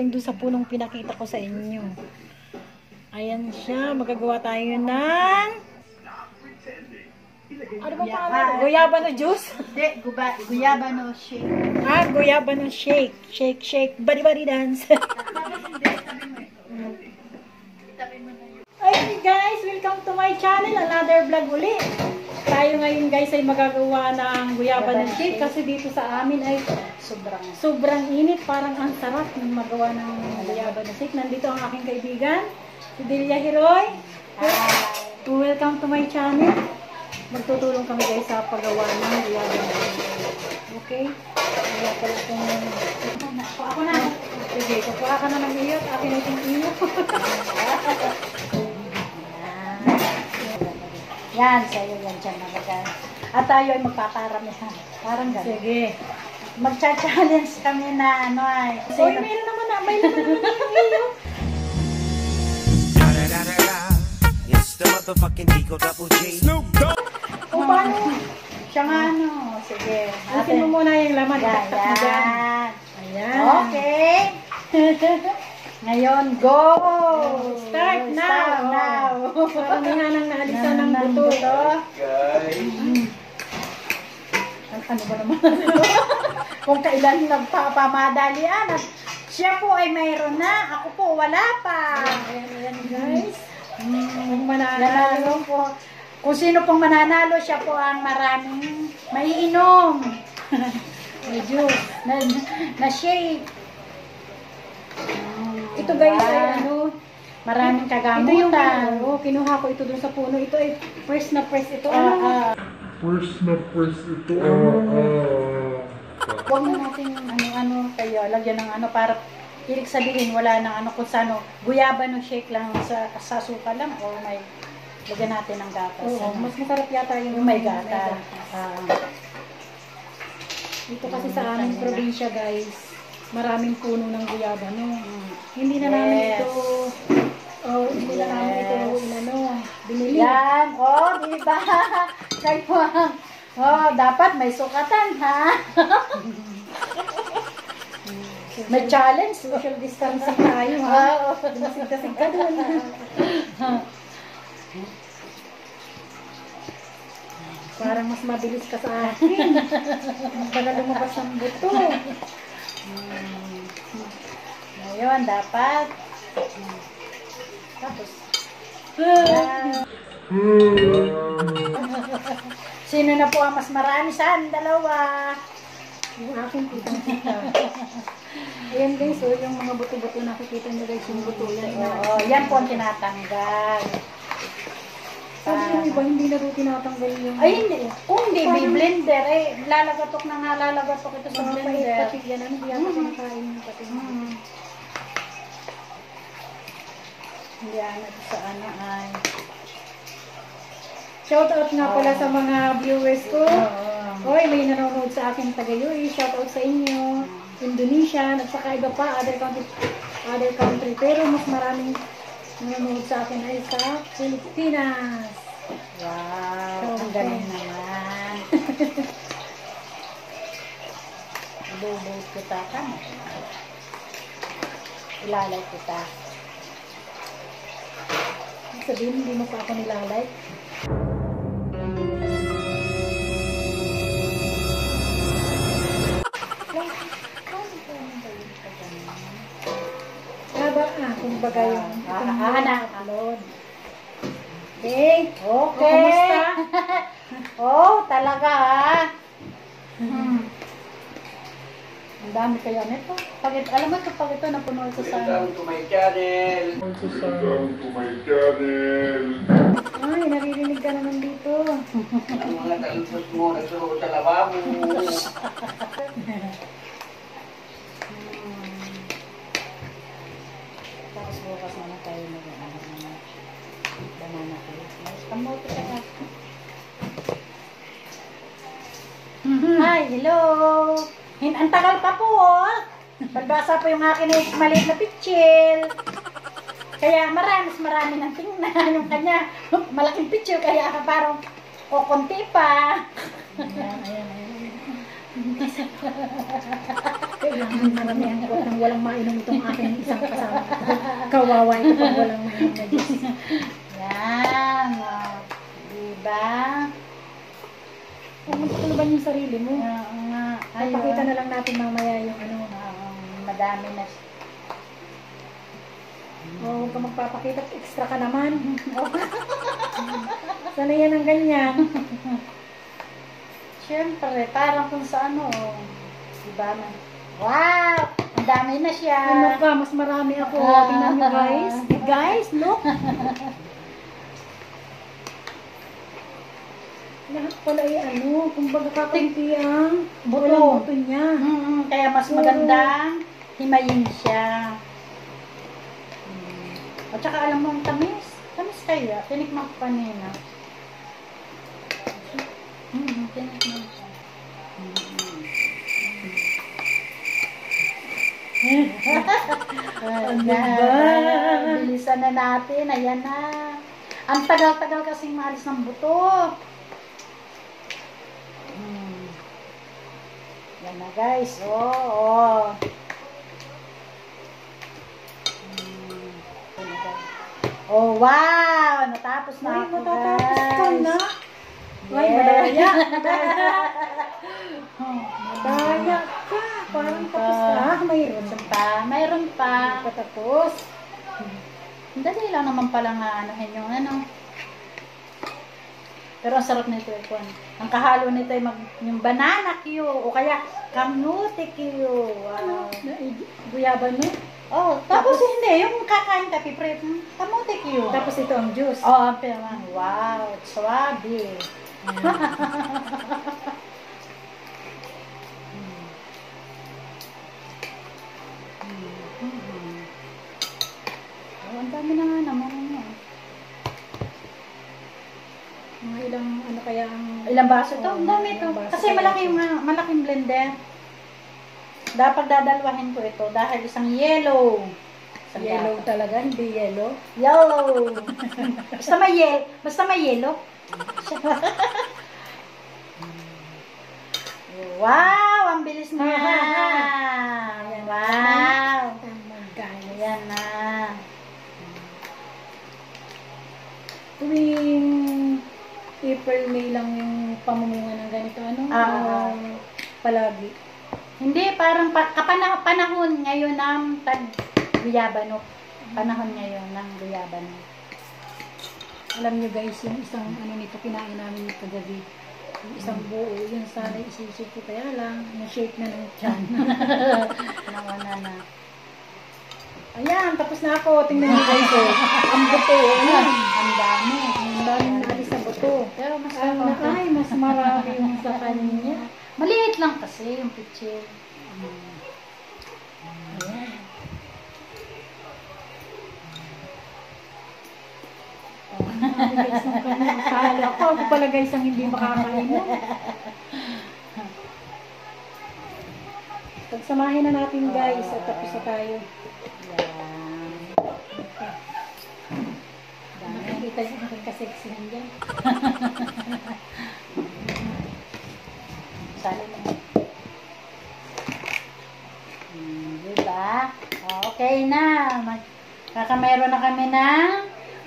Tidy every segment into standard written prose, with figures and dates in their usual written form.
yung doon sa punong pinakita ko sa inyo. Ayan siya. Magagawa tayo ng... Ano ba pangalan? Guyabano juice? Hindi, guyabano shake. Ah, guyabano shake. Shake, shake. Bari-bari dance. Ay guys, welcome to my channel. Another vlog uli. Tayo ngayon guys ay magagawa ng guyabano shake kasi dito sa amin ay sobrang init. Parang ang sarap ng magawa ng guyabano shake. Nandito ang aking kaibigan, si Delia Hiroy. Welcome to my channel. Magtutulong kami guys sa paggawa ng guyabano shake. Okay? Kaya pala itong... Ako na. Sige, kukuha ka na ng iyot. Akin na itong iyot. Yan, sa'yo yan dyan nalagay. At tayo ay magpaparami ha. Parang gano'n. Sige. Magcha-challenge kami na ano ay. Uy, mayroon naman na. Mayroon naman yung iyot. It's the motherfucking Dico Double G. Snoop Dogg. Kung paano? Siya nga ano. Sige. Atin mo muna yung laman. Yan. Ayan. Okay. Ngayon, go! Start now! Paramihan ang naalisan ng buto. Ano ba naman? Kung kailan nagpapamadalian at siya po ay mayroon na, ako po wala pa. Ayan guys. Kung Nanalo po. Kung sino pong mananalo, siya po ang maraming maiinom. Medyo na shake. Ito guys ay ano, maraming kagamutan. ito yung kinuha ko ito dun sa puno. Ito ay press na press ito. First na first ito. Huwag na natin ano kayo, lagyan ng ano para ibig sabihin wala nang ano kung sano. Guyabano shake lang sa suka lang o may lagyan natin ng gatas. Oo, mas masarap yata yung may gatas. Ito kasi sa aming probinsya guys, maraming puno ng guyabano. Hindi na namin ito hindi na namin ito binili. Yan, di ba? Kayo dapat may sukatan, ha? May challenge. Social distancing tayo, ha? Masig-kasig ka doon. Parang mas mabilis ka sa akin. Baka lumabas ang buto. Ngayon, dapat. Tapos. Sino na po ang mas marami? Saan? Dalawa. Yung aking kitang-kita. Ayan guys, yung mga buto-buto nakikita nyo guys, yung buto yan. Oo, yan po ang tinatanggal. Sabi yung iba, hindi na rin tinatanggal yung... Ay, hindi. Kung hindi, blender. Lalagatok na nga, lalagatok ito sa blender. Pati yan, hindi yata kinakain yung pati. Hindi ito sa ano ay. Shoutout nga pala sa mga viewers ko. Hoy, may nanonood sa akin taga-UAE. Shoutout sa inyo. Indonesia, at saka iba pa, other country. Pero mas maraming nanonood sa akin ay sa Pilipinas. Wow, ang galing naman. Ibubot kita ka na. Ilalay kita. Sabihin, hindi mo pa ako nilalike. Kung bagay yung upload. Okay. Kumusta? Talaga ha. Ang dami kaya nito. Alam mo ito, pag ito napuno ito sa... Welcome to my channel. Ay, naririnig ka naman dito. Ang mga talbos mo, nagsuot sa lababo. Tapos bukas naman tayo banana cake. Kamote ka na. Hi, hello! Ang tagal pa po, Pagbasa po yung akin maliit na pitchil. Kaya marami ng tingnan. Yung kanya, malaking pitchil, kaya parang konti pa. Ayan. Kailangan maramihan ko nang walang mainom itong aking isang kasama. Kawawa ito pag walang mainom na Diyos. Yan. Diba? Kung magtulban yung sarili mo. Oo nga. Papakita na lang natin mamaya yung ano. Madami na. Huwag ka magpapakita. Extra ka naman. Sana yan ang ganyan. Siyempre, parang kung sa ano. Diba? Wow! Ang dami na siya. Ano ka? Mas marami ako. Tingnan nyo guys. Guys, look. Lahat pala ay ano. Kumbaga kakunti ang Buto. buto niya. Kaya mas magandang himayin siya. At saka alam mo ang tamis. Tamis kaya. Tinikman ko kanina. Tinikman ko. Bilisan na natin. Ayan na. Ang tagal-tagal kasing maalis ng buto. Yan na guys. Oo. Oh, wow! Natapos na Ay, ako, matatapos ka guys. na. Ay, Yes. madaya. Madaya ka. Parang tapos na. Mayroon Mayroon pa. patapos. Dali lang naman pala nga anuhin yung ano. Pero ang sarap nito eh, Kwan. Ang kahalo nito ay yung banana Q o kaya kamuti Q. Wow. Guyaban mo. Oh, tapos hindi, yung kakain ka, pipret, kamuti Q. Tapos ito ang juice. Oh, pero wow, swabe. Oh, ang dami na nga naman ano. Mga ilang ano kaya ang... Ilang baso to? Oh, Ang dami to. ilang baso Kasi kaya malaking blender. Dapat dadalwahin ko ito dahil isang yellow. Isang Yellow dapat. talaga, hindi yellow. Yellow. Basta may yellow. Wow! Ang bilis na. Ayan. Wow! Oh my God. Ayan na. Tuwing April, May lang yung pamumunga ng ganito. Ano? Palagi. Hindi, parang panahon ngayon ng tag-guyabano. Panahon ngayon ng guyabano. Alam nyo guys, yung isang ano nito, kinain namin ito gabi. Yung isang buo, yun sana isusip ko. Kaya lang, na-shake na ng tiyan. Nawana na. Ayan, tapos na ako. Tingnan nyo guys, oh. Ang buto. Ayan. Ang dami. Ang daming naalis na buto. Pero mas Ay, mas marami yung sa kanya. maliit lang kasi yung pitchil. Ayan. Ang guys ng kanyang kala ko. Ako pala guys ang hindi makakain. Pagsamahin na natin guys at tapos na tayo. Yan. Nakikita yung aking kaseksihan dyan. Sali mo. Diba? Okay na. Kakameron na kami ng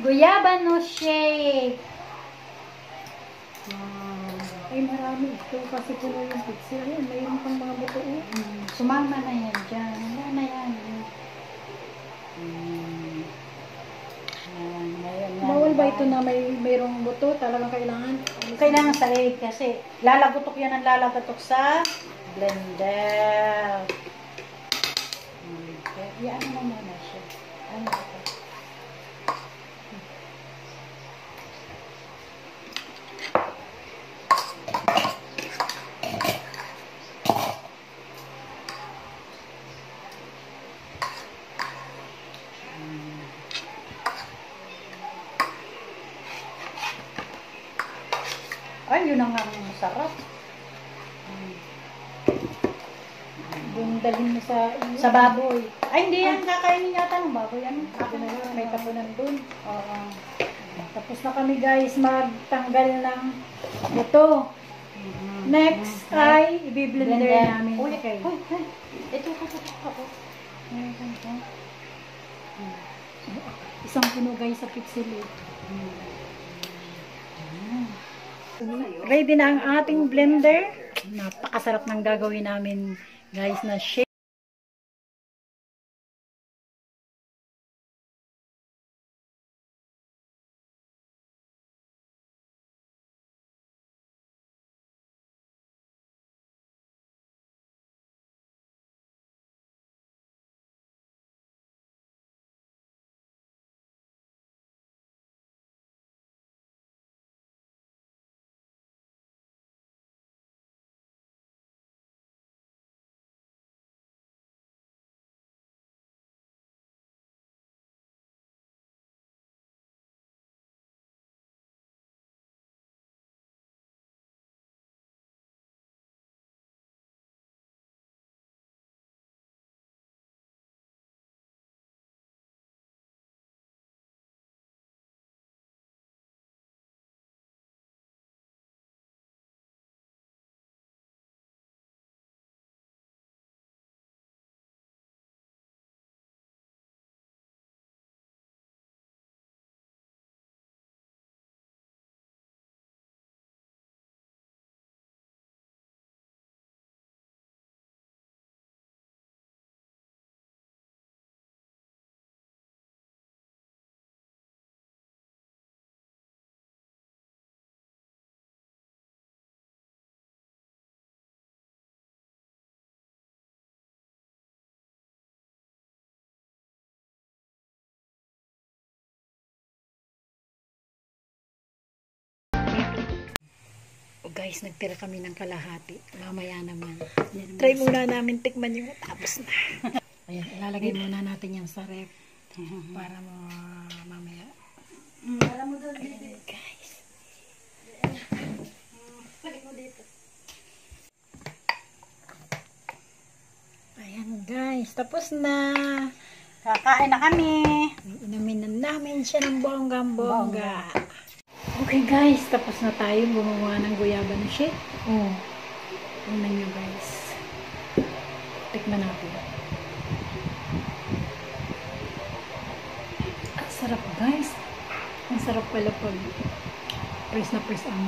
guyabano shake. Ay marami ito kasi puno yung pizza. Ayan, mayroon pang mga buto. Sumama na yan dyan. Wala na yan. Ngayon yan. Bawal ba ito na mayroong buto? Talagang kailangan? Kailangan sa egg kasi lalagotok yan ang lalagotok sa blender. Kaya ano mo muna siya. Ano ito? Ay, yun ang masarap. Yung dalhin mo sa... Sa baboy. Ay, hindi yan. Kakainin yata ng baboy. Ano? Ako na lang, may tapunan dun. Oo. Tapos na kami guys magtanggal ng buto. Next ay i-blender namin. Uy, Okay. Ito. Isang puno guys sa pixel. Ready na ang ating blender. Napakasarap ng gagawin namin guys na shake. Guys, nagtira kami ng kalahati. Mamaya naman. Try muna namin tikman yung tapos na. Ayan, ilalagay muna natin yan sa rep. Para mamaya. Para mo doon. Ayan, guys. Lagay mo dito. Ayan, guys. Tapos na. Kakain na kami. Inumin na namin siya ng bonggang-bongga. Okay, guys. Tapos na tayo gumawa ng guyaba na shake. Tingnan nyo, guys. Tikman natin. Ang sarap, guys. Ang sarap pala pag press na press ang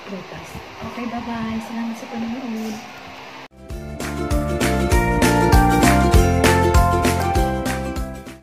prutas. Okay, bye-bye. Salamat sa panonood.